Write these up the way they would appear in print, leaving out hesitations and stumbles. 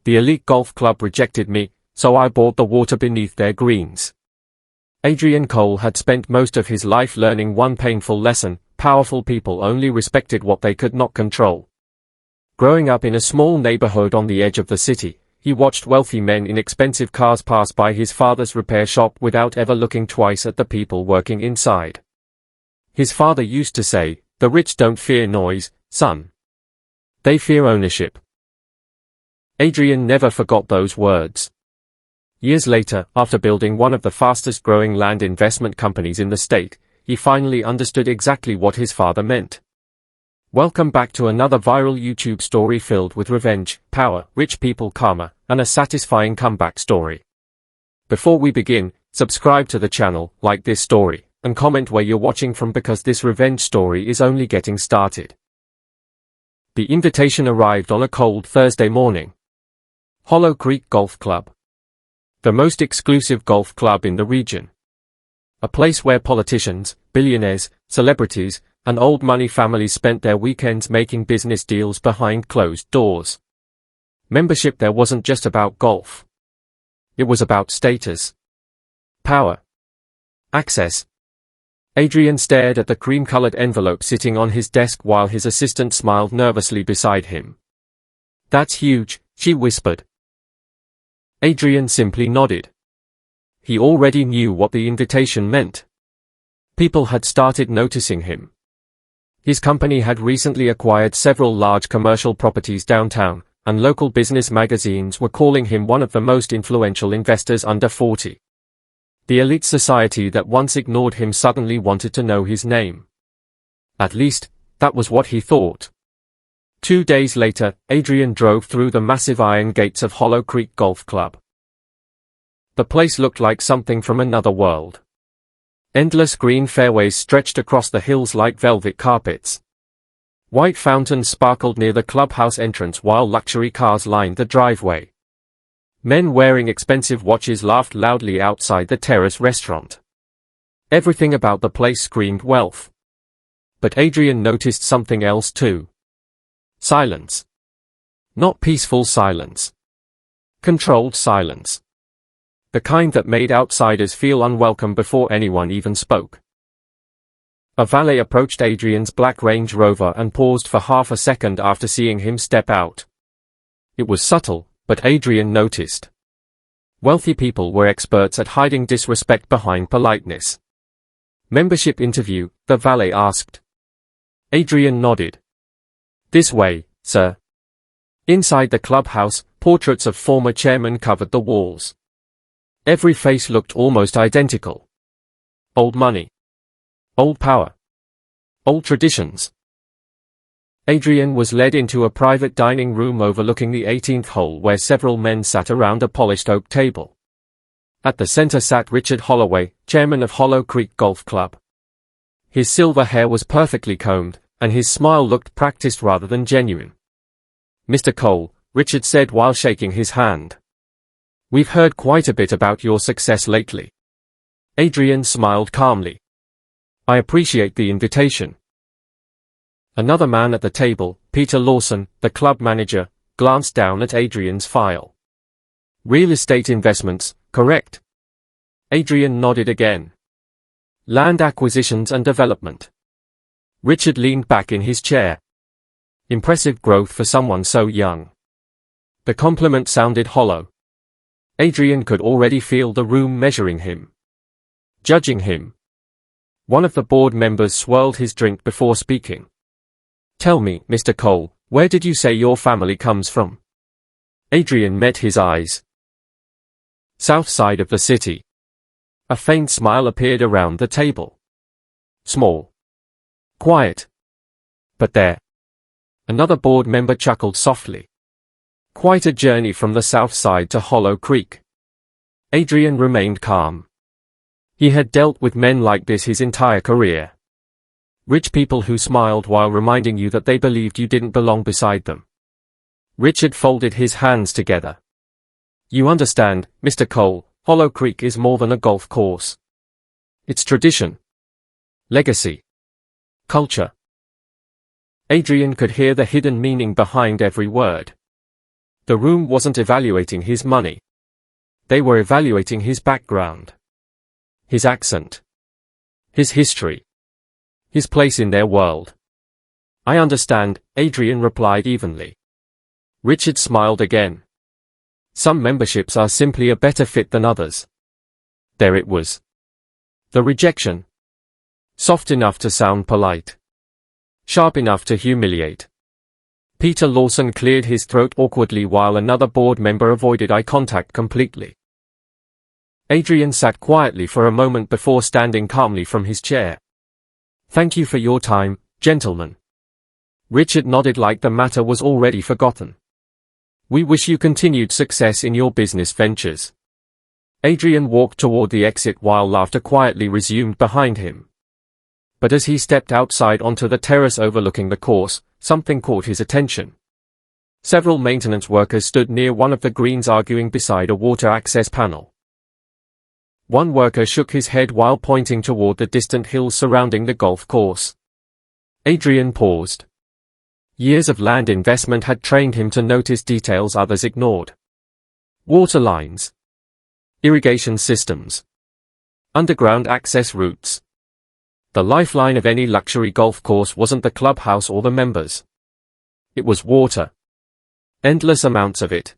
The elite golf club rejected me, so I bought the water beneath their greens. Adrian Cole had spent most of his life learning one painful lesson: powerful people only respected what they could not control. Growing up in a small neighborhood on the edge of the city, he watched wealthy men in expensive cars pass by his father's repair shop without ever looking twice at the people working inside. His father used to say, "The rich don't fear noise, son. They fear ownership." Adrian never forgot those words. Years later, after building one of the fastest-growing land investment companies in the state, he finally understood exactly what his father meant. Welcome back to another viral YouTube story filled with revenge, power, rich people karma, and a satisfying comeback story. Before we begin, subscribe to the channel, like this story, and comment where you're watching from because this revenge story is only getting started. The invitation arrived on a cold Thursday morning. Hollow Creek Golf Club. The most exclusive golf club in the region. A place where politicians, billionaires, celebrities, and old money families spent their weekends making business deals behind closed doors. Membership there wasn't just about golf. It was about status, power, access. Adrian stared at the cream-colored envelope sitting on his desk while his assistant smiled nervously beside him. "That's huge," she whispered. Adrian simply nodded. He already knew what the invitation meant. People had started noticing him. His company had recently acquired several large commercial properties downtown, and local business magazines were calling him one of the most influential investors under 40. The elite society that once ignored him suddenly wanted to know his name. At least, that was what he thought. 2 days later, Adrian drove through the massive iron gates of Hollow Creek Golf Club. The place looked like something from another world. Endless green fairways stretched across the hills like velvet carpets. White fountains sparkled near the clubhouse entrance while luxury cars lined the driveway. Men wearing expensive watches laughed loudly outside the terrace restaurant. Everything about the place screamed wealth. But Adrian noticed something else too. Silence. Not peaceful silence. Controlled silence. The kind that made outsiders feel unwelcome before anyone even spoke. A valet approached Adrian's black Range Rover and paused for half a second after seeing him step out. It was subtle, but Adrian noticed. Wealthy people were experts at hiding disrespect behind politeness. "Membership interview?" the valet asked. Adrian nodded. "This way, sir." Inside the clubhouse, portraits of former chairmen covered the walls. Every face looked almost identical. Old money. Old power. Old traditions. Adrian was led into a private dining room overlooking the 18th hole where several men sat around a polished oak table. At the center sat Richard Holloway, chairman of Hollow Creek Golf Club. His silver hair was perfectly combed, and his smile looked practiced rather than genuine. "Mr. Cole," Richard said while shaking his hand. "We've heard quite a bit about your success lately." Adrian smiled calmly. "I appreciate the invitation." Another man at the table, Peter Lawson, the club manager, glanced down at Adrian's file. "Real estate investments, correct?" Adrian nodded again. "Land acquisitions and development." Richard leaned back in his chair. Impressive growth for someone so young. The compliment sounded hollow. Adrian could already feel the room measuring him. Judging him. One of the board members swirled his drink before speaking. "Tell me, Mr. Cole, where did you say your family comes from?" Adrian met his eyes. "South side of the city." A faint smile appeared around the table. "Small. Quiet. But there." Another board member chuckled softly. "Quite a journey from the south side to Hollow Creek." Adrian remained calm. He had dealt with men like this his entire career. Rich people who smiled while reminding you that they believed you didn't belong beside them. Richard folded his hands together. "You understand, Mr. Cole, Hollow Creek is more than a golf course. It's tradition. Legacy. Culture." Adrian could hear the hidden meaning behind every word. The room wasn't evaluating his money. They were evaluating his background, his accent, his history, his place in their world. I understand, Adrian replied evenly. Richard smiled again. Some memberships are simply a better fit than others. There it was. The rejection. Soft enough to sound polite. Sharp enough to humiliate. Peter Lawson cleared his throat awkwardly while another board member avoided eye contact completely. Adrian sat quietly for a moment before standing calmly from his chair. Thank you for your time, gentlemen. Richard nodded like the matter was already forgotten. We wish you continued success in your business ventures. Adrian walked toward the exit while laughter quietly resumed behind him. But as he stepped outside onto the terrace overlooking the course, something caught his attention. Several maintenance workers stood near one of the greens arguing beside a water access panel. One worker shook his head while pointing toward the distant hills surrounding the golf course. Adrian paused. Years of land investment had trained him to notice details others ignored. Water lines, irrigation systems, underground access routes. The lifeline of any luxury golf course wasn't the clubhouse or the members. It was water. Endless amounts of it.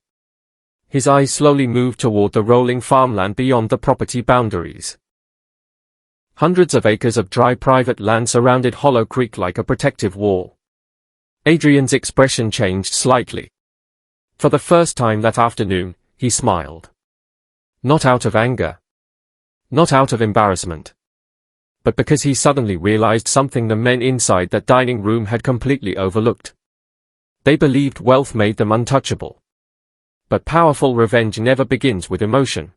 His eyes slowly moved toward the rolling farmland beyond the property boundaries. Hundreds of acres of dry private land surrounded Hollow Creek like a protective wall. Adrian's expression changed slightly. For the first time that afternoon, he smiled. Not out of anger. Not out of embarrassment. But because he suddenly realized something the men inside that dining room had completely overlooked. They believed wealth made them untouchable. But powerful revenge never begins with emotion.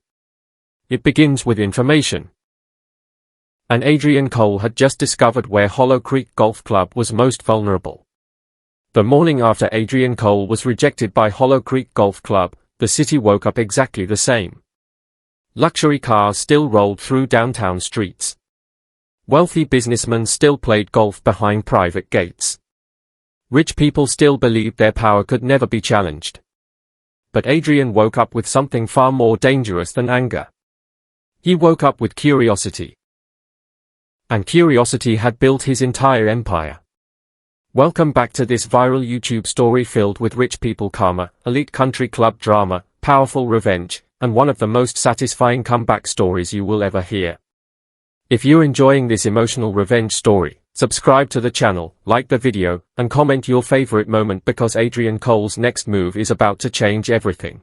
It begins with information. And Adrian Cole had just discovered where Hollow Creek Golf Club was most vulnerable. The morning after Adrian Cole was rejected by Hollow Creek Golf Club, the city woke up exactly the same. Luxury cars still rolled through downtown streets. Wealthy businessmen still played golf behind private gates. Rich people still believed their power could never be challenged. But Adrian woke up with something far more dangerous than anger. He woke up with curiosity. And curiosity had built his entire empire. Welcome back to this viral YouTube story filled with rich people karma, elite country club drama, powerful revenge, and one of the most satisfying comeback stories you will ever hear. If you're enjoying this emotional revenge story, subscribe to the channel, like the video, and comment your favorite moment because Adrian Cole's next move is about to change everything.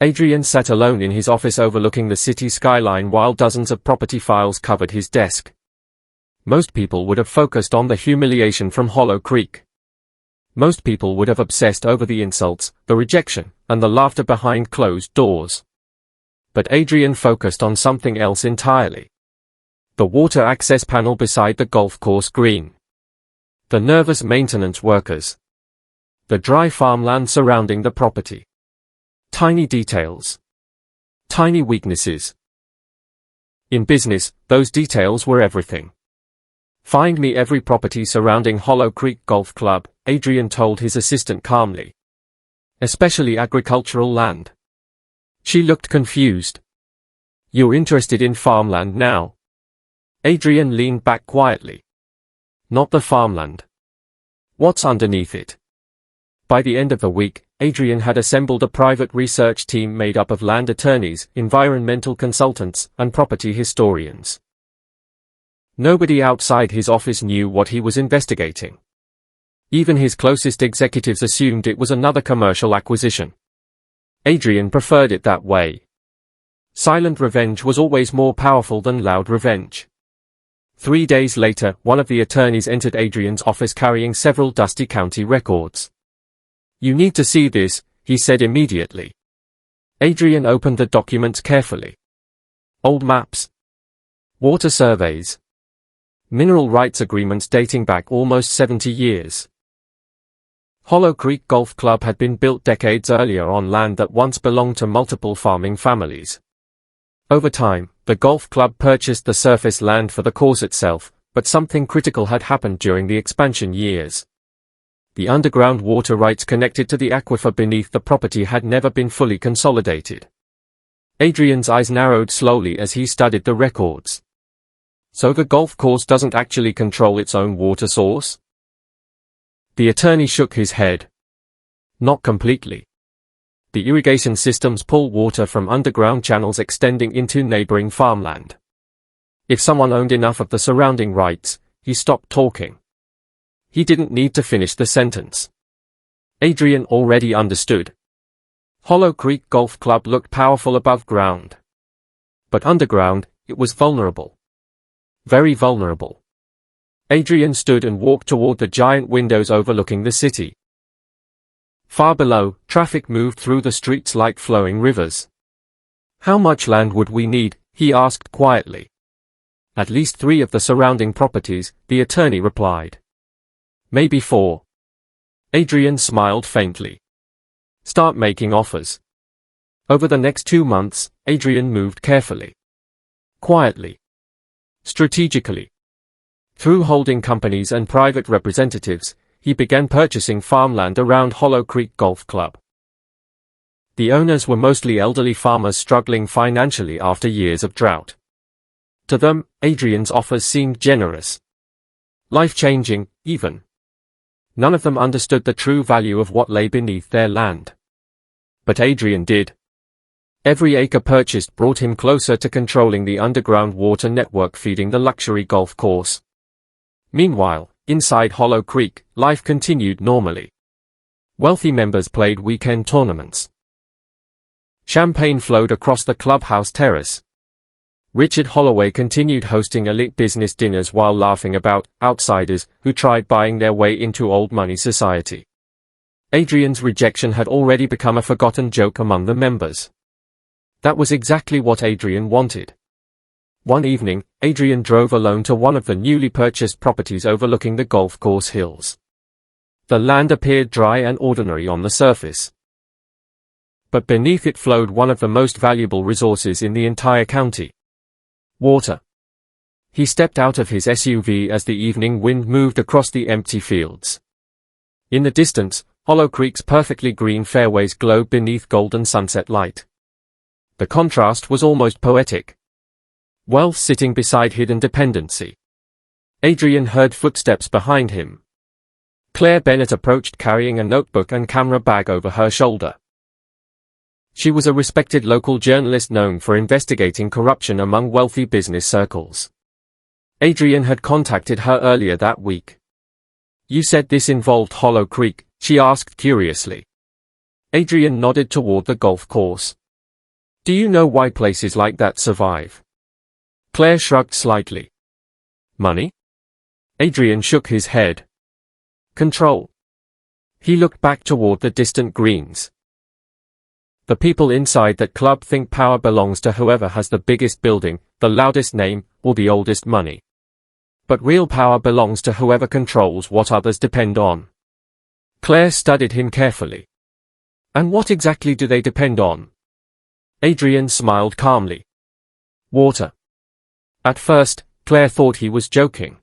Adrian sat alone in his office overlooking the city skyline while dozens of property files covered his desk. Most people would have focused on the humiliation from Hollow Creek. Most people would have obsessed over the insults, the rejection, and the laughter behind closed doors. But Adrian focused on something else entirely. The water access panel beside the golf course green. The nervous maintenance workers. The dry farmland surrounding the property. Tiny details. Tiny weaknesses. In business, those details were everything. Find me every property surrounding Hollow Creek Golf Club, Adrian told his assistant calmly. Especially agricultural land. She looked confused. You're interested in farmland now? Adrian leaned back quietly. Not the farmland. What's underneath it? By the end of the week, Adrian had assembled a private research team made up of land attorneys, environmental consultants, and property historians. Nobody outside his office knew what he was investigating. Even his closest executives assumed it was another commercial acquisition. Adrian preferred it that way. Silent revenge was always more powerful than loud revenge. 3 days later, one of the attorneys entered Adrian's office carrying several dusty county records. You need to see this, he said immediately. Adrian opened the documents carefully. Old maps. Water surveys. Mineral rights agreements dating back almost 70 years. Hollow Creek Golf Club had been built decades earlier on land that once belonged to multiple farming families. Over time, the golf club purchased the surface land for the course itself, but something critical had happened during the expansion years. The underground water rights connected to the aquifer beneath the property had never been fully consolidated. Adrian's eyes narrowed slowly as he studied the records. So the golf course doesn't actually control its own water source? The attorney shook his head. Not completely. The irrigation systems pull water from underground channels extending into neighboring farmland. If someone owned enough of the surrounding rights, he stopped talking. He didn't need to finish the sentence. Adrian already understood. Hollow Creek Golf Club looked powerful above ground. But underground, it was vulnerable. Very vulnerable. Adrian stood and walked toward the giant windows overlooking the city. Far below, traffic moved through the streets like flowing rivers. How much land would we need? He asked quietly. At least 3 of the surrounding properties, the attorney replied. Maybe 4. Adrian smiled faintly. Start making offers. Over the next 2 months, Adrian moved carefully. Quietly. Strategically. Through holding companies and private representatives, he began purchasing farmland around Hollow Creek Golf Club. The owners were mostly elderly farmers struggling financially after years of drought. To them, Adrian's offers seemed generous. Life-changing, even. None of them understood the true value of what lay beneath their land. But Adrian did. Every acre purchased brought him closer to controlling the underground water network feeding the luxury golf course. Meanwhile, inside Hollow Creek, life continued normally. Wealthy members played weekend tournaments. Champagne flowed across the clubhouse terrace. Richard Holloway continued hosting elite business dinners while laughing about outsiders who tried buying their way into old money society. Adrian's rejection had already become a forgotten joke among the members. That was exactly what Adrian wanted. One evening, Adrian drove alone to one of the newly purchased properties overlooking the golf course hills. The land appeared dry and ordinary on the surface. But beneath it flowed one of the most valuable resources in the entire county. Water. He stepped out of his SUV as the evening wind moved across the empty fields. In the distance, Hollow Creek's perfectly green fairways glowed beneath golden sunset light. The contrast was almost poetic. Wealth sitting beside hidden dependency. Adrian heard footsteps behind him. Claire Bennett approached carrying a notebook and camera bag over her shoulder. She was a respected local journalist known for investigating corruption among wealthy business circles. Adrian had contacted her earlier that week. You said this involved Hollow Creek, she asked curiously. Adrian nodded toward the golf course. Do you know why places like that survive? Claire shrugged slightly. Money? Adrian shook his head. Control. He looked back toward the distant greens. The people inside that club think power belongs to whoever has the biggest building, the loudest name, or the oldest money. But real power belongs to whoever controls what others depend on. Claire studied him carefully. And what exactly do they depend on? Adrian smiled calmly. Water. At first, Claire thought he was joking.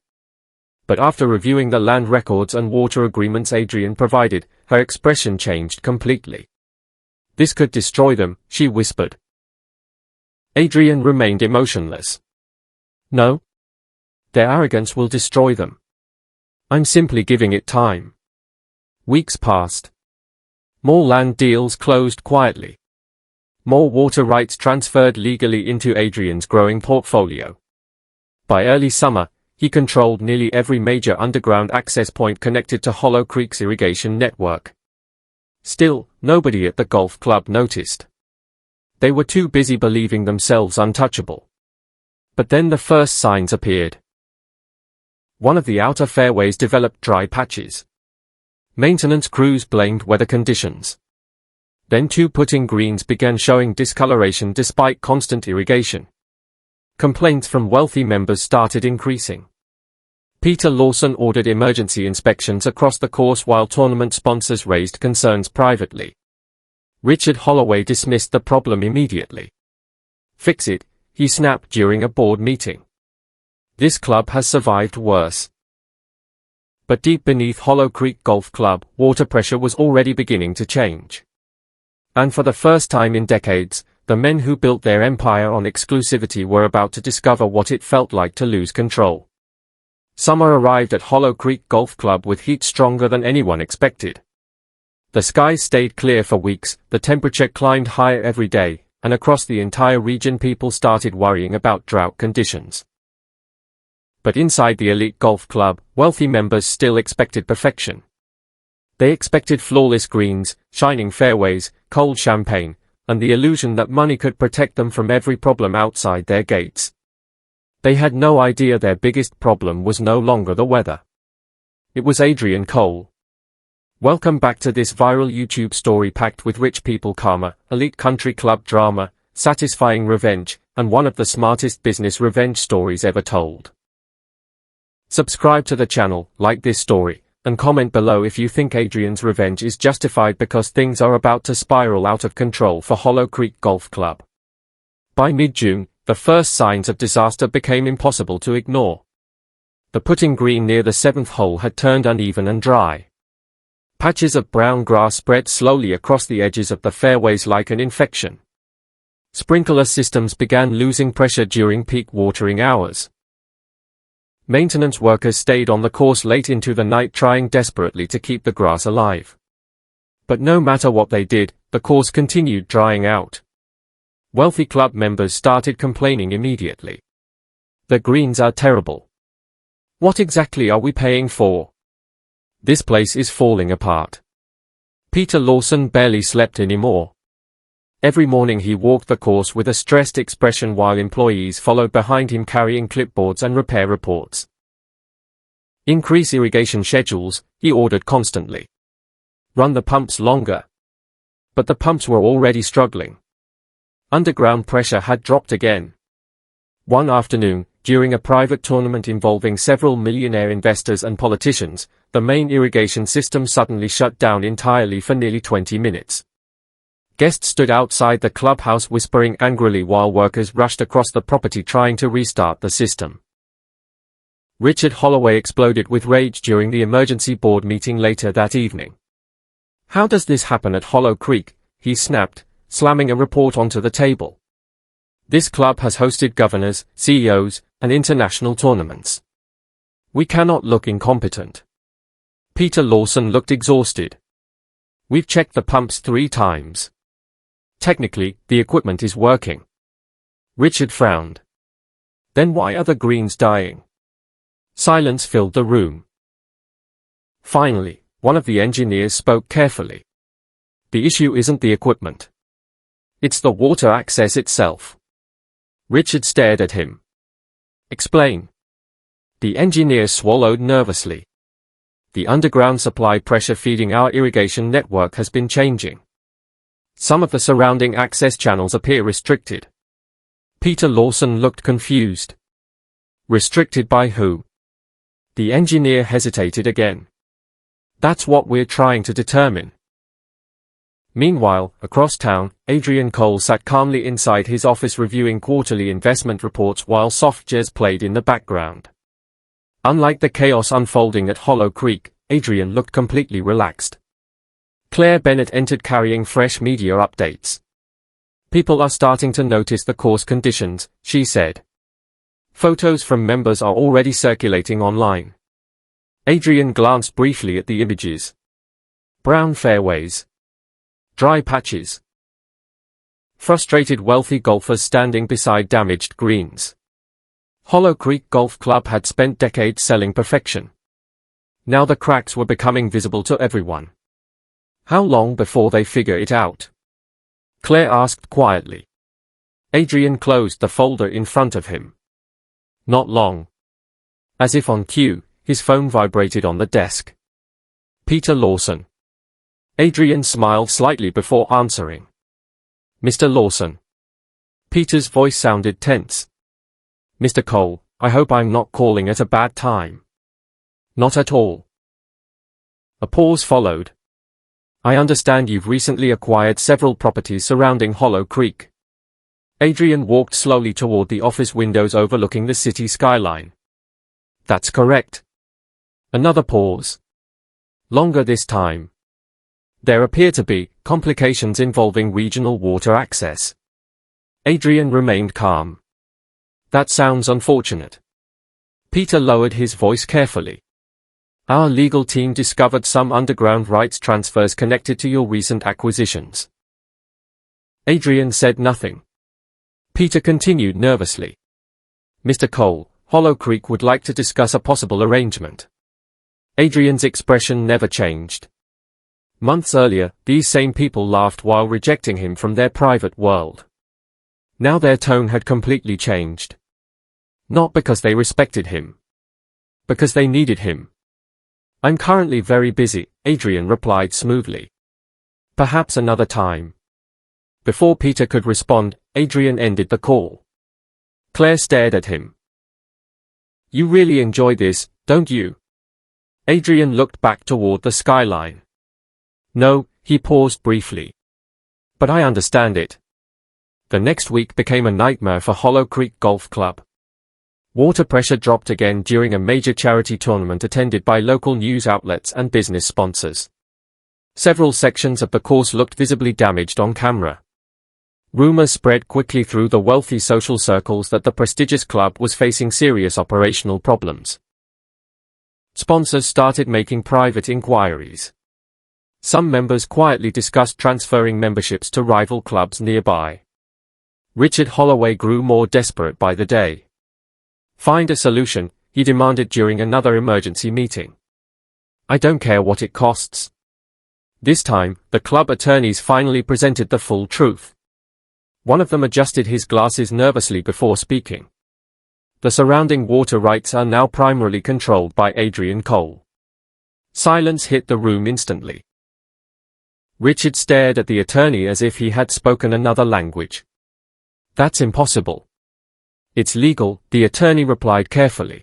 But after reviewing the land records and water agreements Adrian provided, her expression changed completely. This could destroy them, she whispered. Adrian remained emotionless. No. Their arrogance will destroy them. I'm simply giving it time. Weeks passed. More land deals closed quietly. More water rights transferred legally into Adrian's growing portfolio. By early summer, he controlled nearly every major underground access point connected to Hollow Creek's irrigation network. Still, nobody at the golf club noticed. They were too busy believing themselves untouchable. But then the first signs appeared. One of the outer fairways developed dry patches. Maintenance crews blamed weather conditions. Then 2 putting greens began showing discoloration despite constant irrigation. Complaints from wealthy members started increasing. Peter Lawson ordered emergency inspections across the course while tournament sponsors raised concerns privately. Richard Holloway dismissed the problem immediately. Fix it, he snapped during a board meeting. This club has survived worse. But deep beneath Hollow Creek Golf Club, water pressure was already beginning to change. And for the first time in decades, the men who built their empire on exclusivity were about to discover what it felt like to lose control. Summer arrived at Hollow Creek Golf Club with heat stronger than anyone expected. The skies stayed clear for weeks, the temperature climbed higher every day, and across the entire region people started worrying about drought conditions. But inside the elite golf club, wealthy members still expected perfection. They expected flawless greens, shining fairways, cold champagne, and the illusion that money could protect them from every problem outside their gates. They had no idea their biggest problem was no longer the weather. It was Adrian Cole. Welcome back to this viral YouTube story packed with rich people karma, elite country club drama, satisfying revenge, and one of the smartest business revenge stories ever told. Subscribe to the channel, like this story, and comment below if you think Adrian's revenge is justified because things are about to spiral out of control for Hollow Creek Golf Club. By mid-June, the first signs of disaster became impossible to ignore. The putting green near the 7th hole had turned uneven and dry. Patches of brown grass spread slowly across the edges of the fairways like an infection. Sprinkler systems began losing pressure during peak watering hours. Maintenance workers stayed on the course late into the night trying desperately to keep the grass alive. But no matter what they did, the course continued drying out. Wealthy club members started complaining immediately. The greens are terrible. What exactly are we paying for? This place is falling apart. Peter Lawson barely slept anymore. Every morning he walked the course with a stressed expression while employees followed behind him carrying clipboards and repair reports. Increase irrigation schedules, he ordered constantly. Run the pumps longer. But the pumps were already struggling. Underground pressure had dropped again. One afternoon, during a private tournament involving several millionaire investors and politicians, the main irrigation system suddenly shut down entirely for nearly 20 minutes. Guests stood outside the clubhouse whispering angrily while workers rushed across the property trying to restart the system. Richard Holloway exploded with rage during the emergency board meeting later that evening. "How does this happen at Hollow Creek?" he snapped, slamming a report onto the table. "This club has hosted governors, CEOs, and international tournaments. We cannot look incompetent." Peter Lawson looked exhausted. "We've checked the pumps 3 times. Technically, the equipment is working." Richard frowned. "Then why are the greens dying?" Silence filled the room. Finally, one of the engineers spoke carefully. "The issue isn't the equipment. It's the water access itself." Richard stared at him. "Explain." The engineer swallowed nervously. "The underground supply pressure feeding our irrigation network has been changing. Some of the surrounding access channels appear restricted." Peter Lawson looked confused. "Restricted by who?" The engineer hesitated again. "That's what we're trying to determine." Meanwhile, across town, Adrian Cole sat calmly inside his office reviewing quarterly investment reports while soft jazz played in the background. Unlike the chaos unfolding at Hollow Creek, Adrian looked completely relaxed. Claire Bennett entered carrying fresh media updates. "People are starting to notice the course conditions," she said. "Photos from members are already circulating online." Adrian glanced briefly at the images. Brown fairways. Dry patches. Frustrated wealthy golfers standing beside damaged greens. Hollow Creek Golf Club had spent decades selling perfection. Now the cracks were becoming visible to everyone. How long before they figure it out? Claire asked quietly. Adrian closed the folder in front of him. Not long. As if on cue, his phone vibrated on the desk. Peter Lawson. Adrian smiled slightly before answering. "Mr. Lawson." Peter's voice sounded tense. "Mr. Cole, I hope I'm not calling at a bad time." "Not at all." A pause followed. "I understand you've recently acquired several properties surrounding Hollow Creek." Adrian walked slowly toward the office windows overlooking the city skyline. "That's correct." Another pause. Longer this time. There appear to be complications involving regional water access. Adrian remained calm. That sounds unfortunate. Peter lowered his voice carefully. Our legal team discovered some underground rights transfers connected to your recent acquisitions. Adrian said nothing. Peter continued nervously. Mr. Cole, Hollow Creek would like to discuss a possible arrangement. Adrian's expression never changed. Months earlier, these same people laughed while rejecting him from their private world. Now their tone had completely changed. Not because they respected him. Because they needed him. I'm currently very busy, Adrian replied smoothly. Perhaps another time. Before Peter could respond, Adrian ended the call. Claire stared at him. You really enjoy this, don't you? Adrian looked back toward the skyline. No, he paused briefly. But I understand it. The next week became a nightmare for Hollow Creek Golf Club. Water pressure dropped again during a major charity tournament attended by local news outlets and business sponsors. Several sections of the course looked visibly damaged on camera. Rumors spread quickly through the wealthy social circles that the prestigious club was facing serious operational problems. Sponsors started making private inquiries. Some members quietly discussed transferring memberships to rival clubs nearby. Richard Holloway grew more desperate by the day. Find a solution, he demanded during another emergency meeting. I don't care what it costs. This time, the club attorneys finally presented the full truth. One of them adjusted his glasses nervously before speaking. The surrounding water rights are now primarily controlled by Adrian Cole. Silence hit the room instantly. Richard stared at the attorney as if he had spoken another language. That's impossible. It's legal, the attorney replied carefully.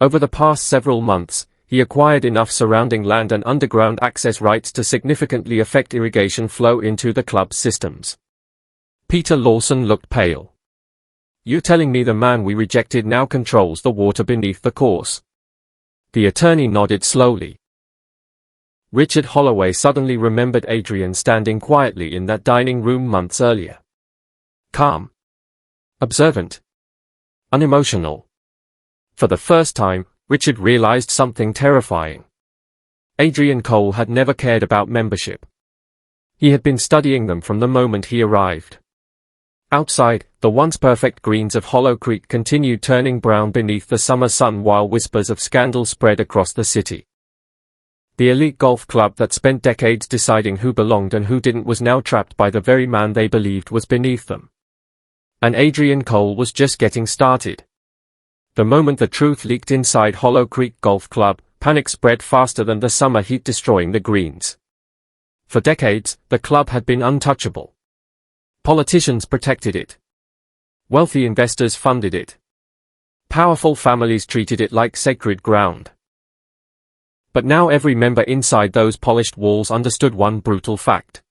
Over the past several months, he acquired enough surrounding land and underground access rights to significantly affect irrigation flow into the club's systems. Peter Lawson looked pale. You're telling me the man we rejected now controls the water beneath the course? The attorney nodded slowly. Richard Holloway suddenly remembered Adrian standing quietly in that dining room months earlier. Calm. Observant. Unemotional. For the first time, Richard realized something terrifying. Adrian Cole had never cared about membership. He had been studying them from the moment he arrived. Outside, the once perfect greens of Hollow Creek continued turning brown beneath the summer sun while whispers of scandal spread across the city. The elite golf club that spent decades deciding who belonged and who didn't was now trapped by the very man they believed was beneath them. And Adrian Cole was just getting started. The moment the truth leaked inside Hollow Creek Golf Club, panic spread faster than the summer heat destroying the greens. For decades, the club had been untouchable. Politicians protected it. Wealthy investors funded it. Powerful families treated it like sacred ground. But now every member inside those polished walls understood one brutal fact.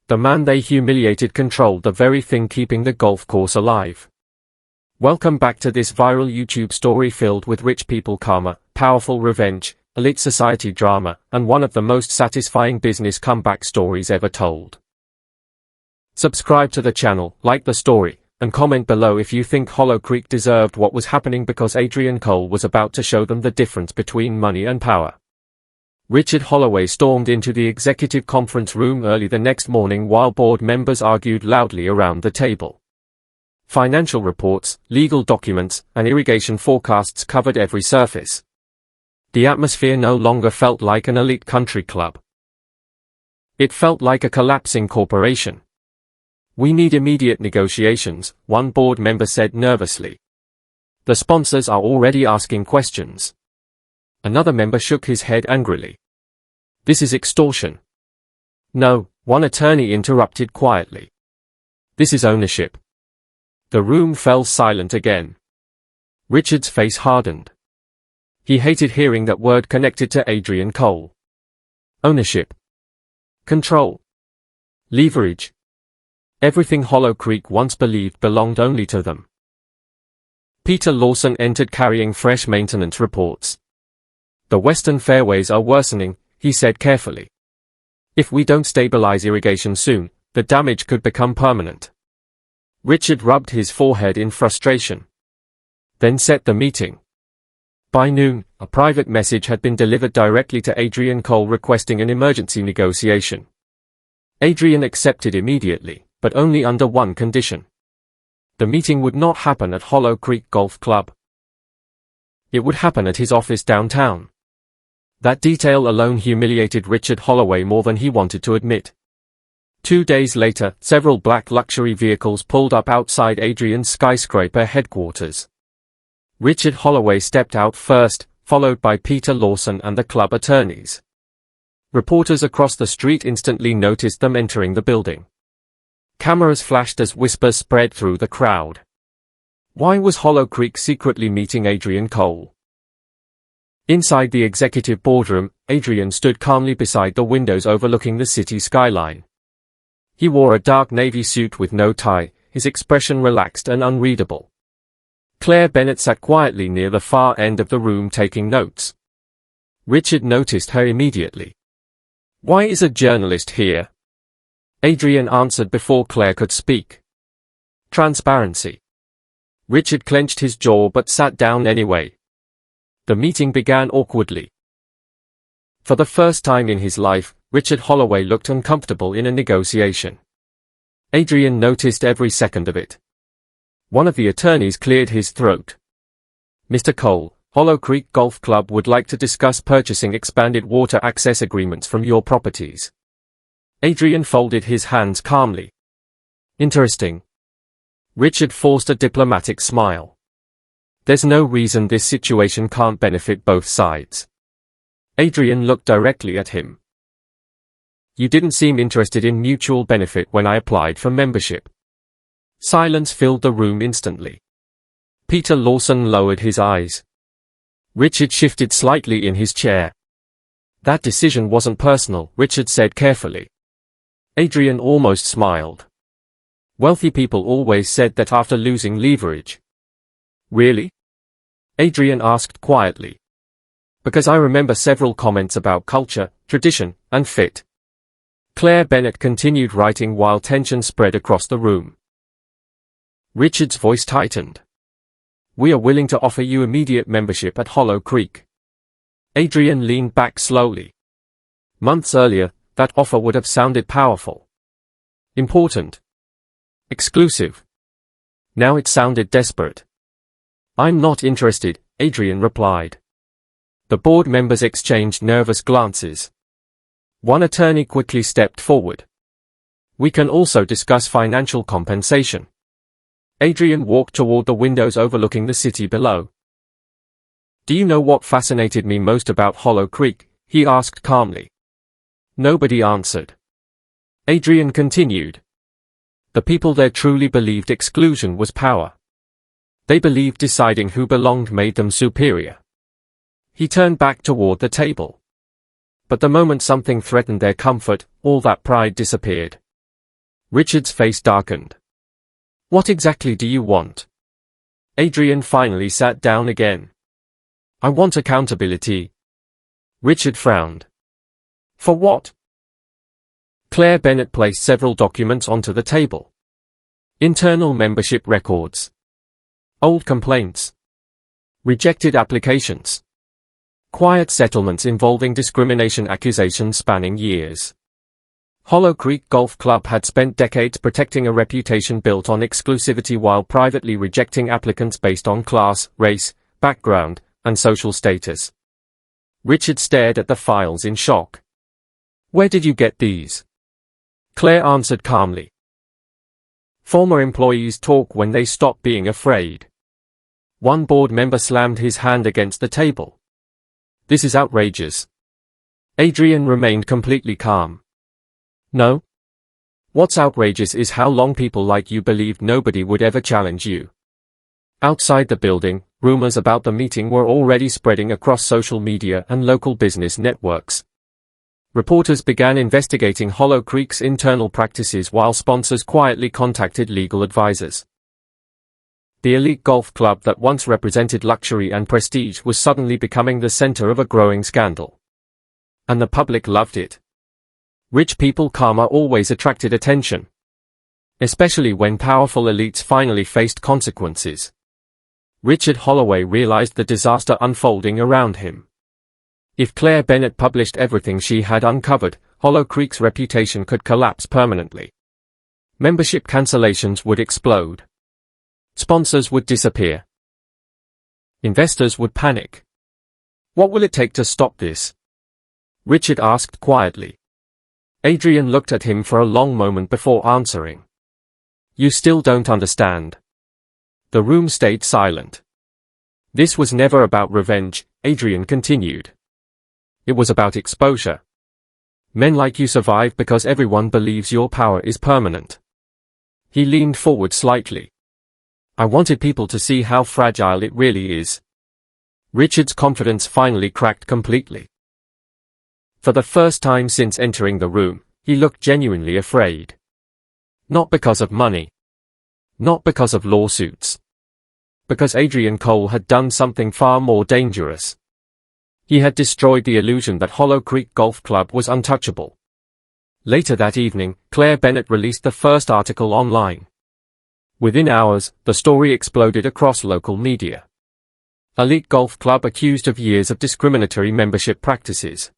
The man they humiliated controlled the very thing keeping the golf course alive. Welcome back to this viral YouTube story filled with rich people karma, powerful revenge, elite society drama, and one of the most satisfying business comeback stories ever told. Subscribe to the channel, like the story, and comment below if you think Hollow Creek deserved what was happening because Adrian Cole was about to show them the difference between money and power. Richard Holloway stormed into the executive conference room early the next morning while board members argued loudly around the table. Financial reports, legal documents, and irrigation forecasts covered every surface. The atmosphere no longer felt like an elite country club. It felt like a collapsing corporation. We need immediate negotiations, one board member said nervously. The sponsors are already asking questions. Another member shook his head angrily. This is extortion. No, one attorney interrupted quietly. This is ownership. The room fell silent again. Richard's face hardened. He hated hearing that word connected to Adrian Cole. Ownership. Control. Leverage. Everything Hollow Creek once believed belonged only to them. Peter Lawson entered carrying fresh maintenance reports. The western fairways are worsening, he said carefully. If we don't stabilize irrigation soon, the damage could become permanent. Richard rubbed his forehead in frustration. Then set the meeting. By noon, a private message had been delivered directly to Adrian Cole requesting an emergency negotiation. Adrian accepted immediately, but only under one condition. The meeting would not happen at Hollow Creek Golf Club. It would happen at his office downtown. That detail alone humiliated Richard Holloway more than he wanted to admit. 2 days later, several black luxury vehicles pulled up outside Adrian's skyscraper headquarters. Richard Holloway stepped out first, followed by Peter Lawson and the club attorneys. Reporters across the street instantly noticed them entering the building. Cameras flashed as whispers spread through the crowd. Why was Hollow Creek secretly meeting Adrian Cole? Inside the executive boardroom, Adrian stood calmly beside the windows overlooking the city skyline. He wore a dark navy suit with no tie, his expression relaxed and unreadable. Claire Bennett sat quietly near the far end of the room taking notes. Richard noticed her immediately. "Why is a journalist here?" Adrian answered before Claire could speak. "Transparency." Richard clenched his jaw but sat down anyway. The meeting began awkwardly. For the first time in his life, Richard Holloway looked uncomfortable in a negotiation. Adrian noticed every second of it. One of the attorneys cleared his throat. "Mr. Cole, Hollow Creek Golf Club would like to discuss purchasing expanded water access agreements from your properties." Adrian folded his hands calmly. "Interesting." Richard forced a diplomatic smile. "There's no reason this situation can't benefit both sides." Adrian looked directly at him. "You didn't seem interested in mutual benefit when I applied for membership." Silence filled the room instantly. Peter Lawson lowered his eyes. Richard shifted slightly in his chair. "That decision wasn't personal," Richard said carefully. Adrian almost smiled. "Wealthy people always said that after losing leverage." "Really?" Adrian asked quietly. "Because I remember several comments about culture, tradition, and fit." Claire Bennett continued writing while tension spread across the room. Richard's voice tightened. "We are willing to offer you immediate membership at Hollow Creek." Adrian leaned back slowly. Months earlier, that offer would have sounded powerful. Important. Exclusive. Now it sounded desperate. "I'm not interested," Adrian replied. The board members exchanged nervous glances. One attorney quickly stepped forward. "We can also discuss financial compensation." Adrian walked toward the windows overlooking the city below. "Do you know what fascinated me most about Hollow Creek?" he asked calmly. Nobody answered. Adrian continued. "The people there truly believed exclusion was power. They believed deciding who belonged made them superior." He turned back toward the table. But the moment something threatened their comfort, all that pride disappeared. Richard's face darkened. "What exactly do you want?" Adrian finally sat down again. "I want accountability." Richard frowned. "For what?" Claire Bennett placed several documents onto the table. Internal membership records. Old complaints. Rejected applications. Quiet settlements involving discrimination accusations spanning years. Hollow Creek Golf Club had spent decades protecting a reputation built on exclusivity while privately rejecting applicants based on class, race, background, and social status. Richard stared at the files in shock. "Where did you get these?" Claire answered calmly. "Former employees talk when they stop being afraid." One board member slammed his hand against the table. "This is outrageous." Adrian remained completely calm. "No? What's outrageous is how long people like you believed nobody would ever challenge you." Outside the building, rumors about the meeting were already spreading across social media and local business networks. Reporters began investigating Hollow Creek's internal practices while sponsors quietly contacted legal advisors. The elite golf club that once represented luxury and prestige was suddenly becoming the center of a growing scandal. And the public loved it. Rich people karma always attracted attention, especially when powerful elites finally faced consequences. Richard Holloway realized the disaster unfolding around him. If Claire Bennett published everything she had uncovered, Hollow Creek's reputation could collapse permanently. Membership cancellations would explode. Sponsors would disappear. Investors would panic. What will it take to stop this? Richard asked quietly. Adrian looked at him for a long moment before answering. You still don't understand. The room stayed silent. This was never about revenge, Adrian continued. It was about exposure. Men like you survive because everyone believes your power is permanent. He leaned forward slightly. I wanted people to see how fragile it really is. Richard's confidence finally cracked completely. For the first time since entering the room, he looked genuinely afraid. Not because of money. Not because of lawsuits. Because Adrian Cole had done something far more dangerous. He had destroyed the illusion that Hollow Creek Golf Club was untouchable. Later that evening, Claire Bennett released the first article online. Within hours, the story exploded across local media. Elite Golf Club accused of years of discriminatory membership practices.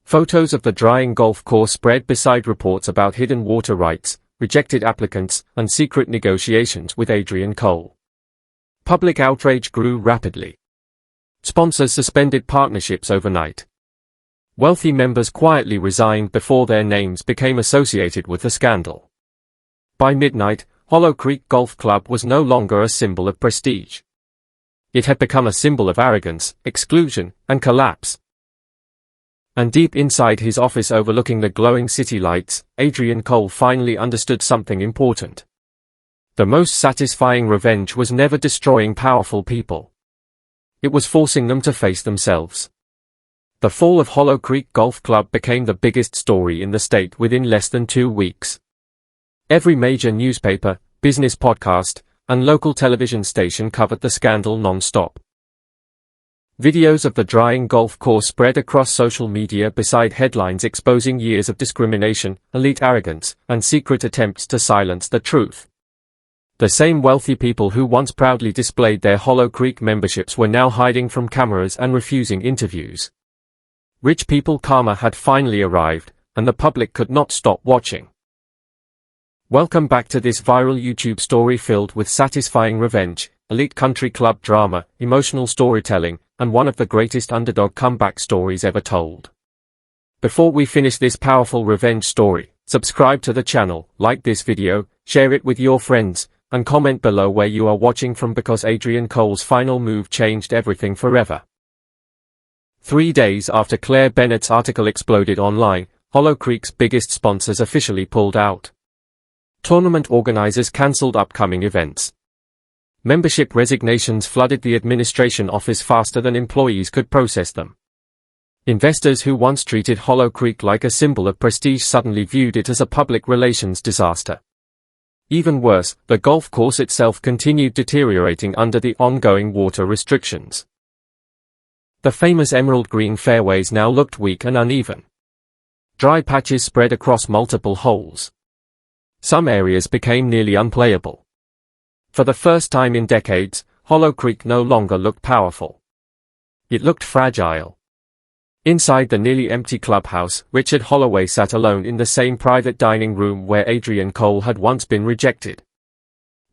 Photos of the drying golf course spread beside reports about hidden water rights, rejected applicants, and secret negotiations with Adrian Cole. Public outrage grew rapidly. Sponsors suspended partnerships overnight. Wealthy members quietly resigned before their names became associated with the scandal. By midnight, Hollow Creek Golf Club was no longer a symbol of prestige. It had become a symbol of arrogance, exclusion, and collapse. And deep inside his office overlooking the glowing city lights, Adrian Cole finally understood something important. The most satisfying revenge was never destroying powerful people. It was forcing them to face themselves. The fall of Hollow Creek Golf Club became the biggest story in the state within less than 2 weeks. Every major newspaper, business podcast, and local television station covered the scandal non-stop. Videos of the drying golf course spread across social media beside headlines exposing years of discrimination, elite arrogance, and secret attempts to silence the truth. The same wealthy people who once proudly displayed their Hollow Creek memberships were now hiding from cameras and refusing interviews. Rich people karma had finally arrived, and the public could not stop watching. Welcome back to this viral YouTube story filled with satisfying revenge, elite country club drama, emotional storytelling, and one of the greatest underdog comeback stories ever told. Before we finish this powerful revenge story, subscribe to the channel, like this video, share it with your friends, and comment below where you are watching from because Adrian Cole's final move changed everything forever. 3 days after Claire Bennett's article exploded online, Hollow Creek's biggest sponsors officially pulled out. Tournament organizers cancelled upcoming events. Membership resignations flooded the administration office faster than employees could process them. Investors who once treated Hollow Creek like a symbol of prestige suddenly viewed it as a public relations disaster. Even worse, the golf course itself continued deteriorating under the ongoing water restrictions. The famous emerald green fairways now looked weak and uneven. Dry patches spread across multiple holes. Some areas became nearly unplayable. For the first time in decades, Hollow Creek no longer looked powerful. It looked fragile. Inside the nearly empty clubhouse, Richard Holloway sat alone in the same private dining room where Adrian Cole had once been rejected.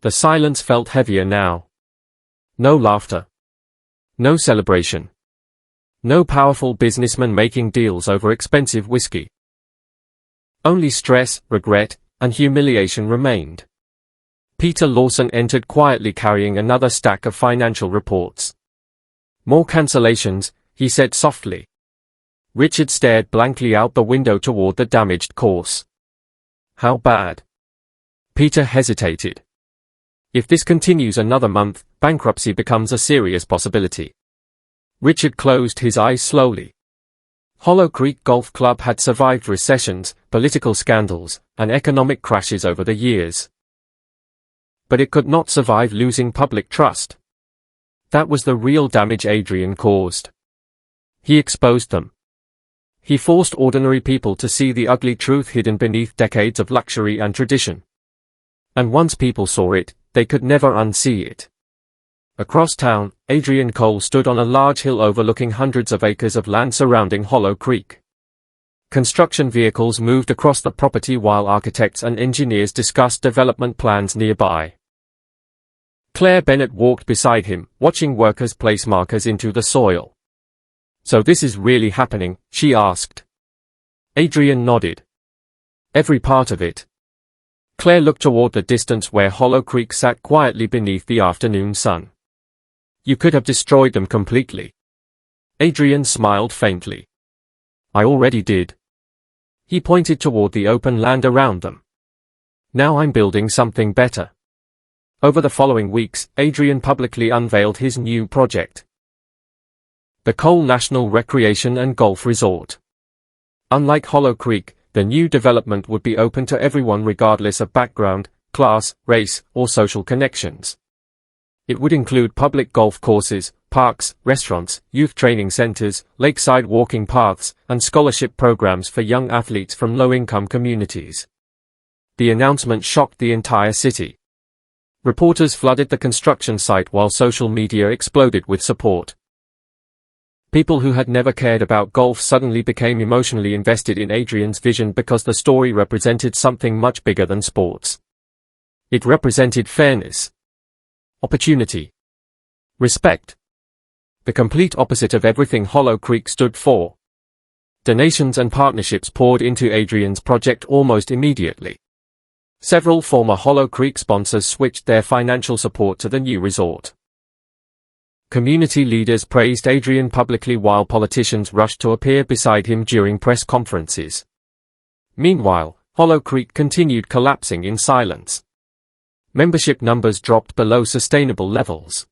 The silence felt heavier now. No laughter. No celebration. No powerful businessman making deals over expensive whiskey. Only stress, regret, and humiliation remained. Peter Lawson entered quietly carrying another stack of financial reports. More cancellations, he said softly. Richard stared blankly out the window toward the damaged course. How bad? Peter hesitated. If this continues another month, bankruptcy becomes a serious possibility. Richard closed his eyes slowly. Hollow Creek Golf Club had survived recessions, political scandals, and economic crashes over the years. But it could not survive losing public trust. That was the real damage Adrian caused. He exposed them. He forced ordinary people to see the ugly truth hidden beneath decades of luxury and tradition. And once people saw it, they could never unsee it. Across town, Adrian Cole stood on a large hill overlooking hundreds of acres of land surrounding Hollow Creek. Construction vehicles moved across the property while architects and engineers discussed development plans nearby. Claire Bennett walked beside him, watching workers place markers into the soil. "So this is really happening?" she asked. Adrian nodded. "Every part of it." Claire looked toward the distance where Hollow Creek sat quietly beneath the afternoon sun. "You could have destroyed them completely." Adrian smiled faintly. "I already did." He pointed toward the open land around them. "Now I'm building something better." Over the following weeks, Adrian publicly unveiled his new project. The Cole National Recreation and Golf Resort. Unlike Hollow Creek, the new development would be open to everyone regardless of background, class, race, or social connections. It would include public golf courses, parks, restaurants, youth training centers, lakeside walking paths, and scholarship programs for young athletes from low-income communities. The announcement shocked the entire city. Reporters flooded the construction site while social media exploded with support. People who had never cared about golf suddenly became emotionally invested in Adrian's vision because the story represented something much bigger than sports. It represented fairness, opportunity, respect. The complete opposite of everything Hollow Creek stood for. Donations and partnerships poured into Adrian's project almost immediately. Several former Hollow Creek sponsors switched their financial support to the new resort. Community leaders praised Adrian publicly while politicians rushed to appear beside him during press conferences. Meanwhile, Hollow Creek continued collapsing in silence. Membership numbers dropped below sustainable levels.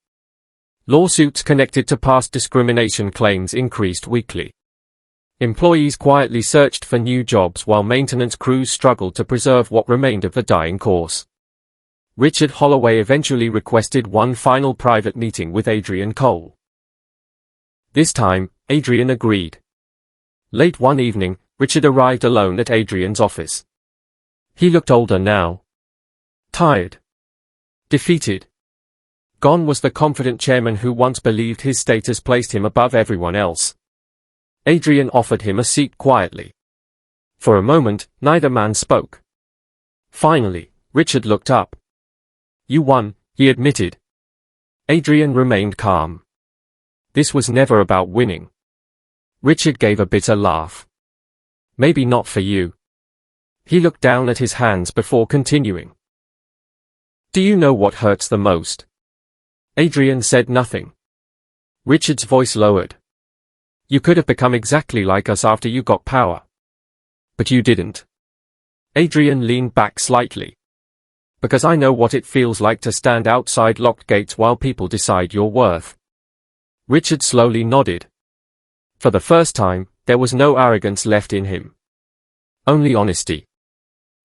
Lawsuits connected to past discrimination claims increased weekly. Employees quietly searched for new jobs while maintenance crews struggled to preserve what remained of the dying course. Richard Holloway eventually requested one final private meeting with Adrian Cole. This time, Adrian agreed. Late one evening, Richard arrived alone at Adrian's office. He looked older now. Tired. Defeated. Gone was the confident chairman who once believed his status placed him above everyone else. Adrian offered him a seat quietly. For a moment, neither man spoke. Finally, Richard looked up. "You won," he admitted. Adrian remained calm. This was never about winning. Richard gave a bitter laugh. "Maybe not for you." He looked down at his hands before continuing. "Do you know what hurts the most?" Adrian said nothing. Richard's voice lowered. "You could have become exactly like us after you got power. But you didn't." Adrian leaned back slightly. "Because I know what it feels like to stand outside locked gates while people decide your worth." Richard slowly nodded. For the first time, there was no arrogance left in him. Only honesty.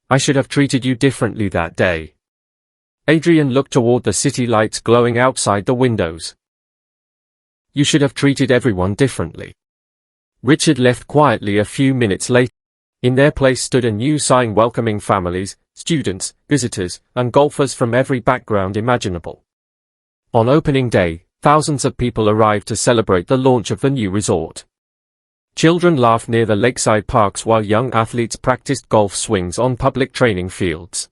"I should have treated you differently that day." Adrian looked toward the city lights glowing outside the windows. "You should have treated everyone differently." Richard left quietly a few minutes later. In their place stood a new sign welcoming families, students, visitors, and golfers from every background imaginable. On opening day, thousands of people arrived to celebrate the launch of the new resort. Children laughed near the lakeside parks while young athletes practiced golf swings on public training fields.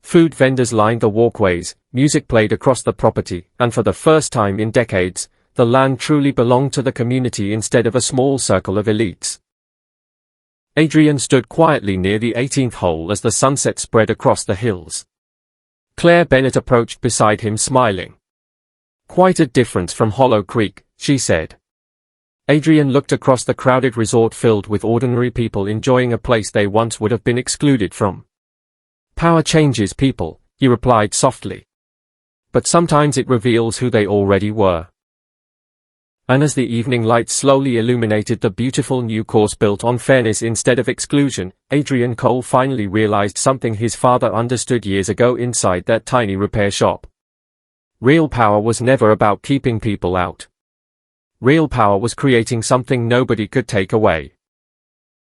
Food vendors lined the walkways, music played across the property, and for the first time in decades, the land truly belonged to the community instead of a small circle of elites. Adrian stood quietly near the 18th hole as the sunset spread across the hills. Claire Bennett approached beside him smiling. "Quite a difference from Hollow Creek," she said. Adrian looked across the crowded resort filled with ordinary people enjoying a place they once would have been excluded from. "Power changes people," he replied softly. "But sometimes it reveals who they already were." And as the evening light slowly illuminated the beautiful new course built on fairness instead of exclusion, Adrian Cole finally realized something his father understood years ago inside that tiny repair shop. Real power was never about keeping people out. Real power was creating something nobody could take away.